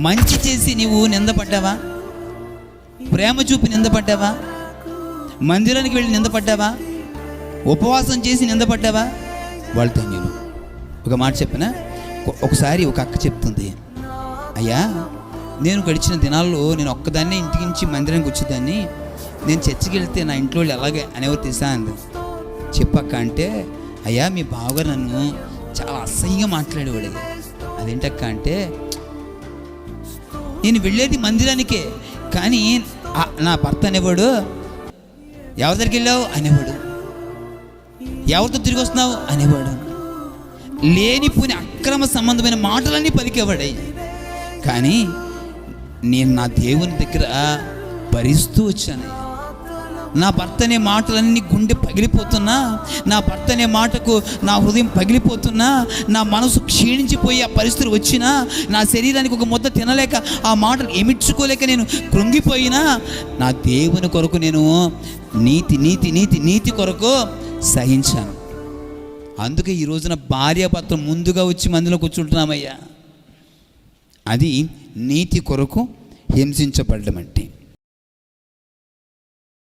మంచి చేసి నీవు నిందపడ్డావా? ప్రేమ చూపి నిందపడ్డావా? మందిరానికి వెళ్ళి నిందపడ్డావా? ఉపవాసం చేసి నిందపడ్డావా? వాళ్ళతో నేను ఒక మాట చెప్పిన, ఒకసారి ఒక అక్క చెప్తుంది, అయ్యా నేను గడిచిన దినాల్లో నేను ఒక్కదాన్నే ఇంటికి నుంచి మందిరానికి వచ్చేదాన్ని, నేను చర్చికి వెళ్తే నా ఇంట్లో వాళ్ళు ఎలాగే అనేవారు తెలుసా అంది. చెప్పక్క అంటే, అయ్యా మీ బావగారు నన్ను చాలా అసహ్యంగా మాట్లాడేవాడు. అదేంటక్క అంటే, నేను వెళ్ళేది మందిరానికే, కానీ నా భర్త అనేవాడు, ఎవరి దగ్గరికి వెళ్ళావు అనేవాడు, ఎవరితో తిరిగి వస్తున్నావు అనేవాడు, లేనిపోని అక్రమ సంబంధమైన మాటలన్నీ పలికేవాడాయి. కానీ నేను నా దేవుని దగ్గర భరిస్తూ వచ్చాను. నా భర్త అనే మాటలన్నీ గుండె పగిలిపోతున్నా, నా భర్త అనే మాటకు నా హృదయం పగిలిపోతున్నా, నా మనసు క్షీణించిపోయి ఆ పరిస్థితులు వచ్చినా, నా శరీరానికి ఒక ముద్ద తినలేక ఆ మాటలు ఎమిడ్చుకోలేక నేను కృంగిపోయినా, నా దేవుని కొరకు నేను నీతి నీతి నీతి నీతి కొరకు సహించాను. అందుకే ఈ రోజున భార్యాభర్తలు ముందుగా వచ్చి మందిలో కూర్చుంటున్నామయ్యా. అది నీతి కొరకు హింసించబడ్డం అంటే.